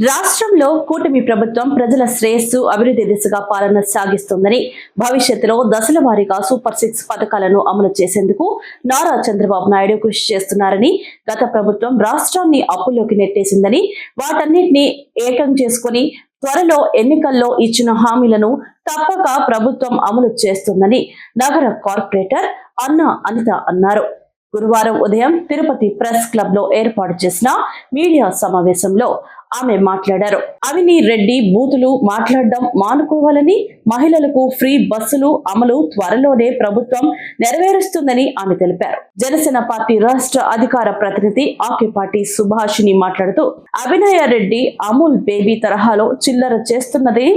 రాష్ట్రంలో కూటమి ప్రభుత్వం ప్రజల శ్రేయస్సు అభివృద్ధి దిశగా పాలన సాగిస్తోందని, భవిష్యత్తులో దశల వారీగా సూపర్ 6 పథకాలను అమలు చేసేందుకు నారా చంద్రబాబు నాయుడు కృషి చేస్తున్నారని, గత ప్రభుత్వం రాష్ట్రాన్ని అప్పుల్లోకి నెట్టేసిందని, వాటన్నిటిని ఏకం చేసుకుని త్వరలో ఎన్నికల్లో ఇచ్చిన హామీలను తప్పక ప్రభుత్వం అమలు చేస్తుందని నగర కార్పొరేటర్ అన్న అనిత అన్నారు. గురువారం ఉదయం తిరుపతి ప్రెస్ క్లబ్ లో ఏర్పాటు చేసిన మీడియా సమావేశంలో ఆమె మాట్లాడారు. అవిని రెడ్డి బూతులు మాట్లాడడం మానుకోవాలని, మహిళలకు ఫ్రీ బస్సులు అమలు త్వరలోనే ప్రభుత్వం నెరవేరుస్తుందని ఆమె తెలిపారు. జనసేన పార్టీ రాష్ట్ర అధికార ప్రతినిధి ఆకిపాటి సుభాషిణి మాట్లాడుతూ, అభినయ రెడ్డి అమూల్ బేబీ తరహాలో చిల్లర చేస్తున్నది,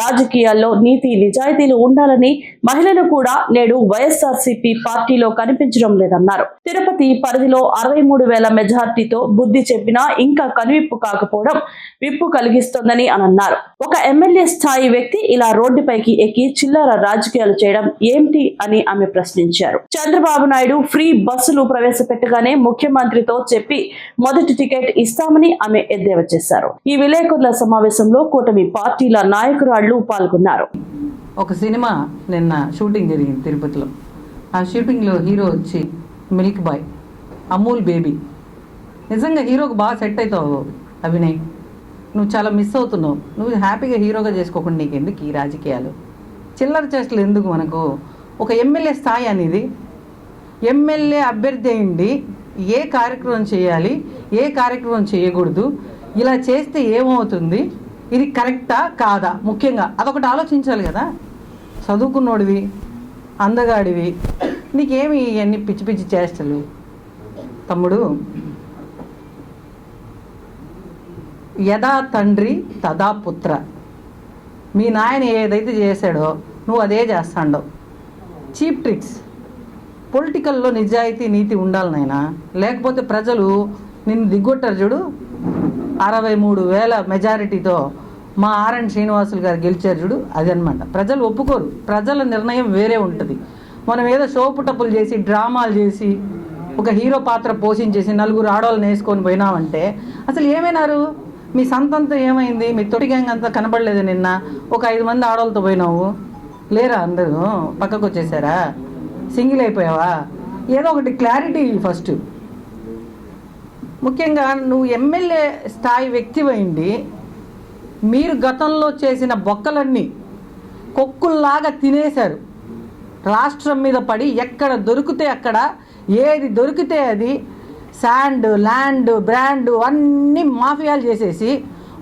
రాజకీయాల్లో నీతి నిజాయితీలు ఉండాలని, మహిళలు కూడా నేడు వైఎస్ఆర్సీపీ పార్టీలో కనిపించడం లేదన్నారు. తిరుపతి పరిధిలో 63,000 మెజార్టీతో బుద్ధి చెప్పినా ఇంకా కనువిప్పు కాకపోవడం విప్పు కలిగిస్తోందని అన్నారు. ఒక ఎమ్మెల్యే స్థాయి వ్యక్తి ఇలా రోడ్డుపైకి ఎక్కి చిల్లర రాజకీయాలు చేయడం ఏమిటి అని ఆమె ప్రశ్నించారు. చంద్రబాబు నాయుడు ఫ్రీ బస్సులు ప్రవేశపెట్టగానే ముఖ్యమంత్రితో చెప్పి మొదటి టికెట్ ఇస్తామని ఆమె ఎద్దేవా చేశారు. ఈ విలేకరుల సమావేశంలో కూటమి పార్టీల నాయకురాళ్లు పాల్గొన్నారు. ఒక సినిమా నిన్న షూటింగ్ జరిగింది తిరుపతిలో. ఆ షూటింగ్లో హీరో వచ్చి మిల్క్ బాయ్, అమూల్ బేబీ. నిజంగా హీరోకి బాగా సెట్ అవుతావు అభినయ్. నువ్వు చాలా మిస్ అవుతున్నావు. నువ్వు హ్యాపీగా హీరోగా చేసుకోకుండా నీకు ఎందుకు ఈ రాజకీయాలు, చిల్లర చేష్టలు ఎందుకు మనకు? ఒక ఎమ్మెల్యే స్థాయి అనేది, ఎమ్మెల్యే అభ్యర్థి అయింది ఏ కార్యక్రమం చేయాలి, ఏ కార్యక్రమం చేయకూడదు, ఇలా చేస్తే ఏమవుతుంది, ఇది కరెక్టా కాదా, ముఖ్యంగా అదొకటి ఆలోచించాలి కదా. చదువుకున్నోడివి, అందగాడివి, నీకేమి ఇవన్నీ పిచ్చి పిచ్చి చేష్టలు? తమ్ముడు, యథా తండ్రి తదా పుత్ర. మీ నాయన ఏదైతే చేశాడో నువ్వు అదే చేస్తాడో. Cheap tricks. పొలిటికల్లో నిజాయితీ నీతి ఉండాలి నాయనా, లేకపోతే ప్రజలు నిన్ను దిగ్గొట్టారు చూడు. 63,000 మెజారిటీతో మా ఆర్ఎన్ శ్రీనివాసులు గారు గెలిచారు చూడు, అదనమాట. ప్రజలు ఒప్పుకోరు. ప్రజల నిర్ణయం వేరే ఉంటుంది. మనం ఏదో షోపుటప్పులు చేసి డ్రామాలు చేసి ఒక హీరో పాత్ర పోషించేసి నలుగురు ఆడవాళ్ళని వేసుకొని పోయినామంటే అసలు ఏమైనారు? మీ సంతంతో ఏమైంది? మీ తొట్టి గ్యాంగ్ అంతా కనబడలేదు. నిన్న ఒక 5 మంది ఆడవాళ్ళతో పోయినావు, లేరా? అందరూ పక్కకు వచ్చేసారా? సింగిల్ అయిపోయావా? ఏదో ఒకటి క్లారిటీ ఫస్ట్. ముఖ్యంగా నువ్వు ఎమ్మెల్యే స్థాయి వ్యక్తివైంది, మీరు గతంలో చేసిన బొక్కలన్నీ కొక్కుల్లాగా తినేశారు. రాష్ట్రం మీద పడి ఎక్కడ దొరికితే అక్కడ, ఏది దొరికితే అది శాండ్, ల్యాండ్, బ్రాండ్ అన్నీ మాఫియాలు చేసేసి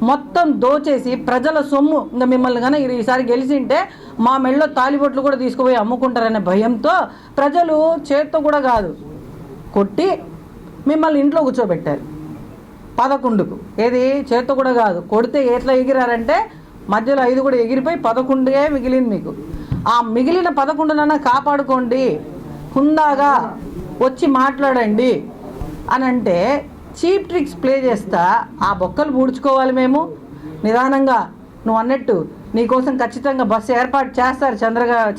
మొత్తం దోచేసి ప్రజల సొమ్ము. ఇంకా మిమ్మల్ని కానీ ఈసారి గెలిచింటే మా మెళ్ళలో తాలిబొట్లు కూడా తీసుకుపోయి అమ్ముకుంటారనే భయంతో ప్రజలు చేత్తో కూడా కాదు కొట్టి మిమ్మల్ని ఇంట్లో కూర్చోబెట్టారు 11కు. ఏది చేత్తో కూడా కాదు, కొడితే ఎట్లా ఎగిరారంటే మధ్యలో 5 కూడా ఎగిరిపోయి 11 మిగిలింది మీకు. ఆ మిగిలిన 11 కాపాడుకోండి, హుందాగా వచ్చి మాట్లాడండి అని అంటే చీప్ ట్రిక్స్ ప్లే చేస్తా ఆ బొక్కలు పూడ్చుకోవాలి. మేము నిదానంగా నువ్వు అన్నట్టు నీకోసం ఖచ్చితంగా బస్సు ఏర్పాటు చేస్తారు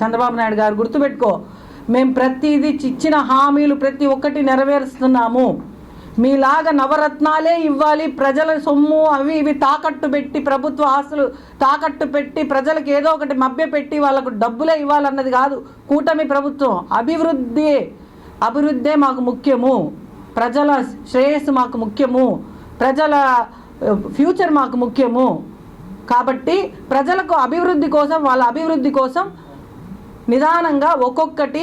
చంద్రబాబు నాయుడు గారు. గుర్తుపెట్టుకో, మేము ప్రతిదీ ఇచ్చిన హామీలు ప్రతి ఒక్కటి నెరవేరుస్తున్నాము. మీలాగా నవరత్నాలే ఇవ్వాలి, ప్రజల సొమ్ము అవి ఇవి తాకట్టు పెట్టి, ప్రభుత్వ ఆస్తులు తాకట్టు పెట్టి ప్రజలకు ఏదో ఒకటి మభ్యపెట్టి వాళ్ళకు డబ్బులే ఇవ్వాలన్నది కాదు కూటమి ప్రభుత్వం. అభివృద్ధే మాకు ముఖ్యము, ప్రజల శ్రేయస్సు మాకు ముఖ్యము, ప్రజల ఫ్యూచర్ మాకు ముఖ్యము. కాబట్టి ప్రజలకు అభివృద్ధి కోసం, వాళ్ళ అభివృద్ధి కోసం నిదానంగా ఒక్కొక్కటి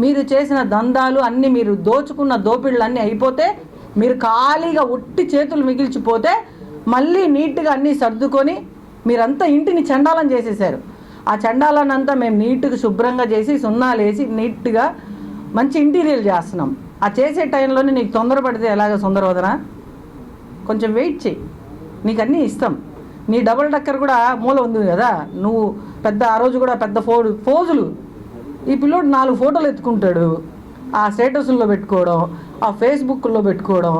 మీరు చేసిన దందాలు అన్నీ, మీరు దోచుకున్న దోపిళ్ళు అన్నీ అయిపోతే, మీరు ఖాళీగా ఉట్టి చేతులు మిగిల్చిపోతే మళ్ళీ నీట్గా అన్నీ సర్దుకొని మీరంతా ఇంటిని చండాలం చేసేసారు. ఆ చండాలాన్ని అంతా మేము నీట్గా శుభ్రంగా చేసి సున్నాలేసి నీట్గా మంచి ఇంటీరియర్ చేస్తున్నాం. ఆ చేసే టైంలోనే నీకు తొందరపడితే ఎలాగ సుందరవదనా? కొంచెం వెయిట్ చేయి, నీకు అన్నీ ఇస్తాం. నీ డబుల్ డక్కర్ కూడా మూల ఉంది కదా, నువ్వు పెద్ద ఆ రోజు కూడా పెద్ద ఫోజులు. ఈ పిల్లోడు 4 ఫోటోలు ఎత్తుకుంటాడు, ఆ స్టేటస్లో పెట్టుకోవడం, ఆ ఫేస్బుక్లో పెట్టుకోవడం,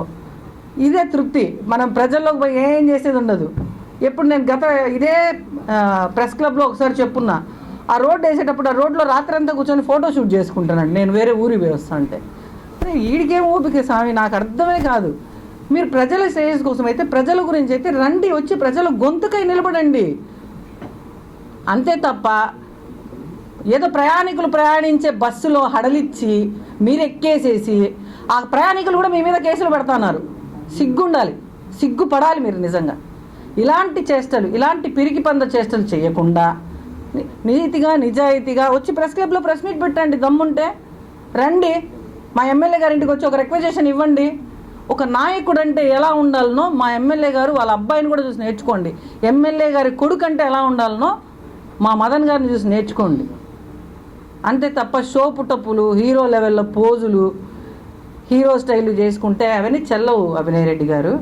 ఇదే తృప్తి. మనం ప్రజల్లోకి పోయి ఏం చేసేది ఉండదు. ఎప్పుడు నేను ఇదే ప్రెస్ క్లబ్లో ఒకసారి చెప్పున్నా, ఆ రోడ్డు వేసేటప్పుడు ఆ రోడ్లో రాత్రి అంతా కూర్చొని ఫోటో షూట్ చేసుకుంటానండి నేను, వేరే ఊరికి పోయి వస్తా అంటే. వీడికేం ఓపిక స్వామి, నాకు అర్థమే కాదు. మీరు ప్రజల శ్రేయస్సు కోసం అయితే, ప్రజల గురించి అయితే రండి, వచ్చి ప్రజల గొంతుకై నిలబడండి. అంతే తప్ప ఏదో ప్రయాణికులు ప్రయాణించే బస్సులో హడలిచ్చి మీరు ఎక్కేసేసి ఆ ప్రయాణికులు కూడా మీ మీద కేసులు పెడుతున్నారు. సిగ్గుండాలి, సిగ్గుపడాలి మీరు నిజంగా. ఇలాంటి చేష్టలు, ఇలాంటి పిరికి పంద చేష్టలు చేయకుండా నీతిగా నిజాయితీగా వచ్చి ప్రెస్ క్లబ్లో ప్రెస్ మీట్ పెట్టండి. దమ్ముంటే రండి, మా ఎమ్మెల్యే గారి ఇంటికి వచ్చి ఒక రిక్వెజేషన్ ఇవ్వండి. ఒక నాయకుడు అంటే ఎలా ఉండాలనో మా ఎమ్మెల్యే గారు వాళ్ళ అబ్బాయిని కూడా చూసి నేర్చుకోండి. ఎమ్మెల్యే గారి కొడుకు అంటే ఎలా ఉండాలనో మా మదన్ గారిని చూసి నేర్చుకోండి. అంతే తప్ప షో పుట్టప్పులు, హీరో లెవెల్లో పోజులు, హీరో స్టైల్ చేసుకుంటే అవన్నీ చెల్లవు. అభినయ్ రెడ్డి గారు,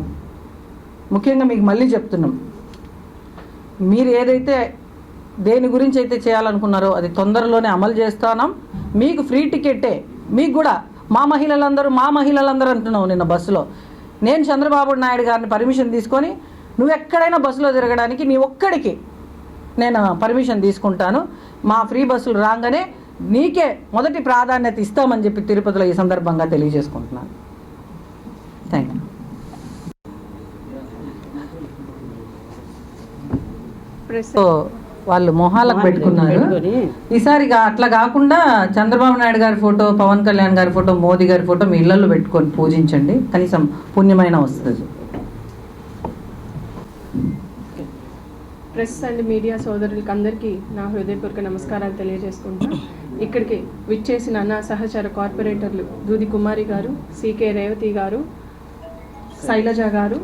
ముఖ్యంగా మీకు మళ్ళీ చెప్తున్నాం, మీరు ఏదైతే దేని గురించి అయితే చేయాలనుకున్నారో అది తొందరలోనే అమలు చేస్తాం. మీకు ఫ్రీ టికెట్టే. మీకు కూడా మా మహిళలందరూ అంటున్నావు. నిన్న బస్సులో నేను చంద్రబాబు నాయుడు గారిని పర్మిషన్ తీసుకొని నువ్వు ఎక్కడైనా బస్సులో తిరగడానికి నీ ఒక్కడికి నేను పర్మిషన్ తీసుకుంటాను. మా ఫ్రీ బస్సులు రాగానే నీకే మొదటి ప్రాధాన్యత ఇస్తామని చెప్పి తిరుపతిలో ఈ సందర్భంగా తెలియజేసుకుంటున్నాను. Thank you. వాళ్ళు మొహాలకు పెట్టుకున్నారు. ఈసారిగా అట్లా కాకుండా చంద్రబాబు నాయుడు గారి ఫోటో, పవన్ కళ్యాణ్ గారి ఫోటో, మోదీ గారి ఫోటో మీ ఇళ్లలో పెట్టుకొని పూజించండి, కనీసం పుణ్యమైన వస్తుంది. ప్రెస్ అండ్ మీడియా సోదరులకి అందరికీ నా హృదయపూర్వక నమస్కారాలు తెలియజేసుకుంటూ, ఇక్కడికి విచ్చేసిన నా సహచర కార్పొరేటర్లు దూది కుమారి గారు, సికే రేవతి గారు, శైలజ గారు,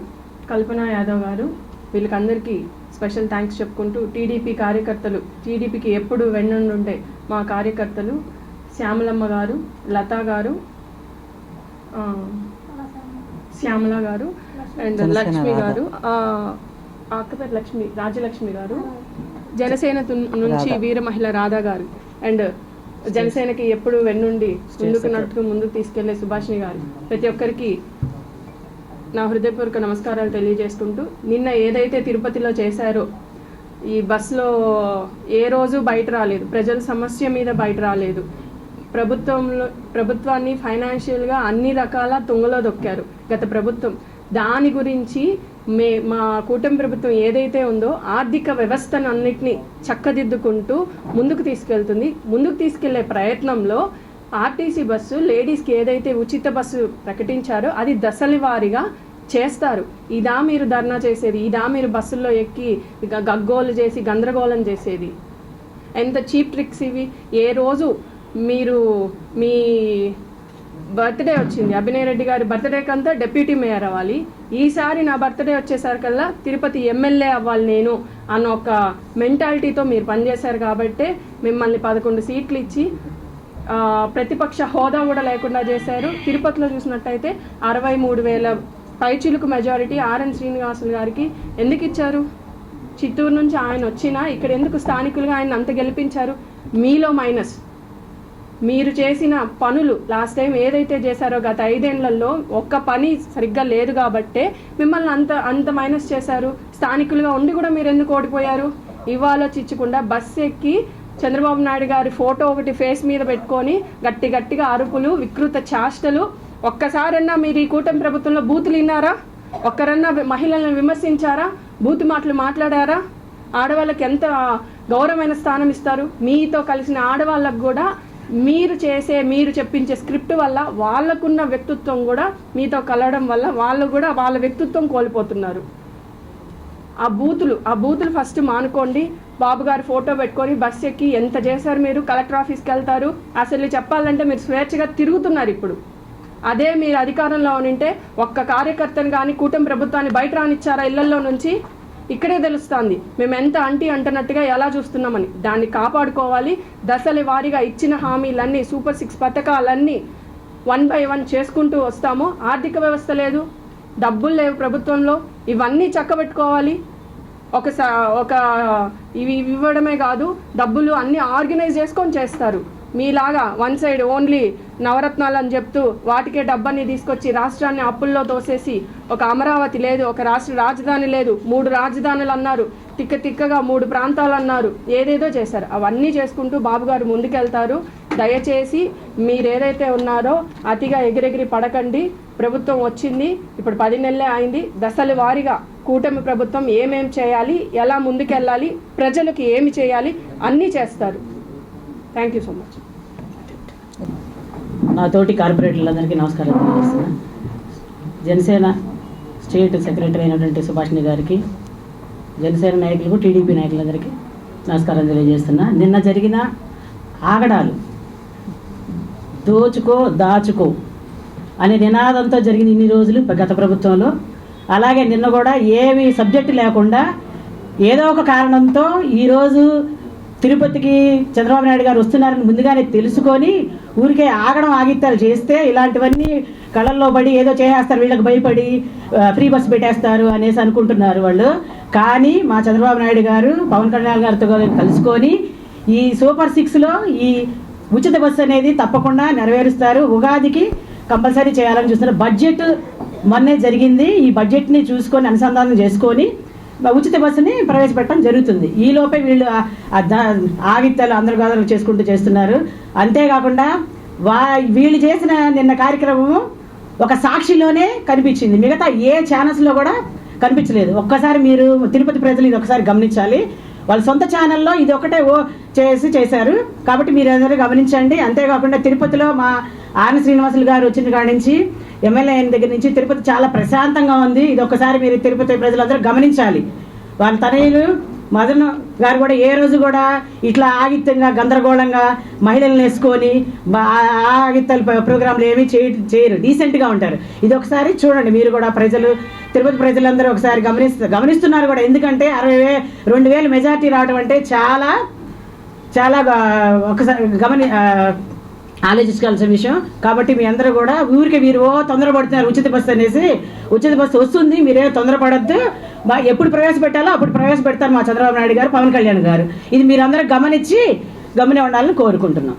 కల్పన యాదవ్ గారు, వీళ్ళకందరికీ స్పెషల్ థ్యాంక్స్ చెప్పుకుంటూ, టీడీపీ కార్యకర్తలు, టీడీపీకి ఎప్పుడు వెన్నుండే మా కార్యకర్తలు శ్యామలమ్మ గారు, లతా గారు, శ్యామల గారు అండ్ లక్ష్మి గారు, అక్కపేరు లక్ష్మి, రాజ్యలక్ష్మి గారు, జనసేన నుంచి వీర మహిళ రాధా గారు అండ్ జనసేనకి ఎప్పుడు వెన్నుండి ముందుకు తీసుకెళ్లే సుభాషిణి గారు, ప్రతి ఒక్కరికి నా హృదయపూర్వక నమస్కారాలు తెలియజేసుకుంటూ, నిన్న ఏదైతే తిరుపతిలో చేశారో, ఈ బస్సులో ఏ రోజు బయట రాలేదు, ప్రజల సమస్య మీద బయట రాలేదు, ప్రభుత్వాన్ని ఫైనాన్షియల్గా అన్ని రకాల తుంగలో దొక్కారు గత ప్రభుత్వం. దాని గురించి మా కూటమి ప్రభుత్వం ఏదైతే ఉందో ఆర్థిక వ్యవస్థను అన్నిటినీ చక్కదిద్దుకుంటూ ముందుకు తీసుకెళ్తుంది. ముందుకు తీసుకెళ్లే ప్రయత్నంలో ఆర్టీసీ బస్సు లేడీస్కి ఏదైతే ఉచిత బస్సు ప్రకటించారో అది దశల వారీగా చేస్తారు. ఇదా మీరు ధర్నా చేసేది? ఇదా మీరు బస్సుల్లో ఎక్కి గగ్గోలు చేసి గందరగోళం చేసేది? ఎంత చీప్ ట్రిక్స్ ఇవి! ఏ రోజు మీరు మీ బర్త్డే వచ్చింది, అభినయ్ రెడ్డి గారి బర్త్డేకి అంతా డిప్యూటీ మేయర్ అవ్వాలి, ఈసారి నా బర్త్డే వచ్చేసరికల్లా తిరుపతి ఎమ్మెల్యే అవ్వాలి నేను అన్న ఒక మెంటాలిటీతో మీరు పనిచేశారు కాబట్టే మిమ్మల్ని 11 సీట్లు ఇచ్చి ప్రతిపక్ష హోదా కూడా లేకుండా చేశారు. తిరుపతిలో చూసినట్టయితే 63,000 పైచిలుకు మెజారిటీ ఆర్ఎన్ శ్రీనివాసులు గారికి ఎందుకు ఇచ్చారు? చిత్తూరు నుంచి ఆయన వచ్చినా ఇక్కడ ఎందుకు స్థానికులుగా ఆయన అంత గెలిపించారు? మీలో మైనస్. మీరు చేసిన పనులు లాస్ట్ టైం ఏదైతే చేశారో గత 5 ఏళ్లలో ఒక్క పని సరిగ్గా లేదు కాబట్టే మిమ్మల్ని అంత మైనస్ చేశారు. స్థానికులుగా ఉండి కూడా మీరు ఎందుకు ఓడిపోయారు? ఇవాళ బస్సు ఎక్కి చంద్రబాబు నాయుడు గారి ఫోటో ఒకటి ఫేస్ మీద పెట్టుకొని గట్టిగా అరుపులు, వికృత చేష్టలు. ఒక్కసారన్నా మీరు ఈ కూటమి ప్రభుత్వంలో బూతులు విన్నారా? ఒక్కరన్నా మహిళలను విమర్శించారా? బూతు మాటలు మాట్లాడారా? ఆడవాళ్ళకి ఎంత గౌరవమైన స్థానం ఇస్తారు? మీతో కలిసిన ఆడవాళ్ళకు కూడా మీరు చెప్పించే స్క్రిప్ట్ వల్ల వాళ్ళకున్న వ్యక్తిత్వం కూడా మీతో కలవడం వల్ల వాళ్ళు కూడా వాళ్ళ వ్యక్తిత్వం కోల్పోతున్నారు. ఆ బూతులు ఫస్ట్ మానుకోండి. బాబు గారి ఫోటో పెట్టుకొని బస్ ఎక్కి ఎంత చేశారు మీరు? కలెక్టర్ ఆఫీస్కి వెళ్తారు. అసలు చెప్పాలంటే మీరు స్వేచ్ఛగా తిరుగుతున్నారు ఇప్పుడు. అదే మీరు అధికారంలో ఉంటే ఒక్క కార్యకర్తను కానీ కూటమి ప్రభుత్వాన్ని బయట రానిచ్చారా ఇళ్లలో నుంచి? ఇక్కడే తెలుస్తుంది మేము ఎంత అంటున్నట్టుగా ఎలా చూస్తున్నామని. దాన్ని కాపాడుకోవాలి. దశల వారీగా ఇచ్చిన హామీలన్నీ, సూపర్ 6 పథకాలన్నీ 1 by 1 చేసుకుంటూ వస్తాము. ఆర్థిక వ్యవస్థ లేదు, డబ్బులు లేవు ప్రభుత్వంలో, ఇవన్నీ చక్కబెట్టుకోవాలి. ఒక ఇవి ఇవ్వడమే కాదు, డబ్బులు అన్నీ ఆర్గనైజ్ చేసుకొని చేస్తారు. మీలాగా 1 side ఓన్లీ నవరత్నాలు అని చెప్తూ వాటికే డబ్బన్ని తీసుకొచ్చి రాష్ట్రాన్ని అప్పుల్లో తోసేసి ఒక అమరావతి లేదు, ఒక రాష్ట్ర రాజధాని లేదు, 3 రాజధానులు అన్నారు, తిక్కగా 3 ప్రాంతాలు అన్నారు, ఏదేదో చేశారు. అవన్నీ చేసుకుంటూ బాబు గారు ముందుకెళ్తారు. దయచేసి మీరేదైతే ఉన్నారో అతిగా ఎగిరెగిరి పడకండి. ప్రభుత్వం వచ్చింది, ఇప్పుడు 10 నెలలే అయింది. దశల వారీగా కూటమి ప్రభుత్వం ఏమేం చేయాలి, ఎలా ముందుకెళ్ళాలి, ప్రజలకు ఏమి చేయాలి అన్నీ చేస్తారు. Thank you so much. నా తోటి కార్పొరేటర్లందరికీ నమస్కారం తెలియజేస్తున్నా. జనసేన స్టేట్ సెక్రటరీ అయినటువంటి సుభాష్ని గారికి, జనసేన నాయకులకు, టీడీపీ నాయకులందరికీ నమస్కారం తెలియజేస్తున్నా. నిన్న జరిగిన ఆగడాలు దోచుకో దాచుకో అనే నినాదంతో జరిగిన ఇన్ని రోజులు గత ప్రభుత్వంలో, అలాగే నిన్న కూడా ఏమి సబ్జెక్టు లేకుండా ఏదో ఒక కారణంతో ఈరోజు తిరుపతికి చంద్రబాబు నాయుడు గారు వస్తున్నారని ముందుగానే తెలుసుకొని ఊరికే ఆగడం ఆగిత్తాలు చేస్తే ఇలాంటివన్నీ కళ్ళల్లో పడి ఏదో చేసేస్తారు, వీళ్ళకి భయపడి ఫ్రీ బస్ పెట్టేస్తారు అనేసి అనుకుంటున్నారు వాళ్ళు. కానీ మా చంద్రబాబు నాయుడు గారు పవన్ కళ్యాణ్ గారితో కలుసుకొని ఈ సూపర్ 6లో ఈ ఉచిత బస్సు అనేది తప్పకుండా నెరవేరుస్తారు. ఉగాదికి కంపల్సరీ చేయాలని చూస్తున్నారు. బడ్జెట్ మొన్నే జరిగింది. ఈ బడ్జెట్ని చూసుకొని అనుసంధానం చేసుకొని ఉచిత బస్సుని ప్రవేశపెట్టడం జరుగుతుంది. ఈ లోపే వీళ్ళు ఆగిత్యాలు అందరు గాదలు చేసుకుంటూ చేస్తున్నారు. అంతేకాకుండా వీళ్ళు చేసిన నిన్న కార్యక్రమం ఒక సాక్షిలోనే కనిపించింది, మిగతా ఏ ఛానల్స్లో కూడా కనిపించలేదు. ఒక్కసారి మీరు తిరుపతి ప్రజలు ఇది ఒకసారి గమనించాలి. వాళ్ళ సొంత ఛానల్లో ఇది ఒకటే చేశారు, కాబట్టి మీరు అందరూ గమనించండి. అంతేకాకుండా తిరుపతిలో మా ఆర్ని శ్రీనివాసులు గారు వచ్చిన కాడి నుంచి ఎమ్మెల్యే అయిన దగ్గర నుంచి తిరుపతి చాలా ప్రశాంతంగా ఉంది. ఇది ఒక్కసారి మీరు తిరుపతి ప్రజలందరూ గమనించాలి. వాళ్ళ తనయులు మదన్ గారు కూడా ఏ రోజు కూడా ఇట్లా ఆగిత్యంగా గందరగోళంగా మహిళలను వేసుకొని ఆగిత్యాల ప్రోగ్రాంలు ఏమీ చేయరు, డీసెంట్గా ఉంటారు. ఇది ఒకసారి చూడండి మీరు కూడా. ప్రజలు తిరుపతి ప్రజలందరూ ఒకసారి గమనిస్తున్నారు కూడా. ఎందుకంటే 62,000 మెజార్టీ రావడం అంటే చాలా చాలా ఒకసారి ఆలోచించాల్సిన విషయం. కాబట్టి మీ అందరూ కూడా ఊరికే మీరు తొందరపడుతున్నారు ఉచిత బస్సు అనేసి. ఉచిత బస్సు వస్తుంది, మీరే తొందరపడద్దు. ఎప్పుడు ప్రవేశపెట్టాలో అప్పుడు ప్రవేశపెడతారు మా చంద్రబాబు నాయుడు గారు, పవన్ కళ్యాణ్ గారు. ఇది మీరందరూ గమనించి ఉండాలని కోరుకుంటున్నాం.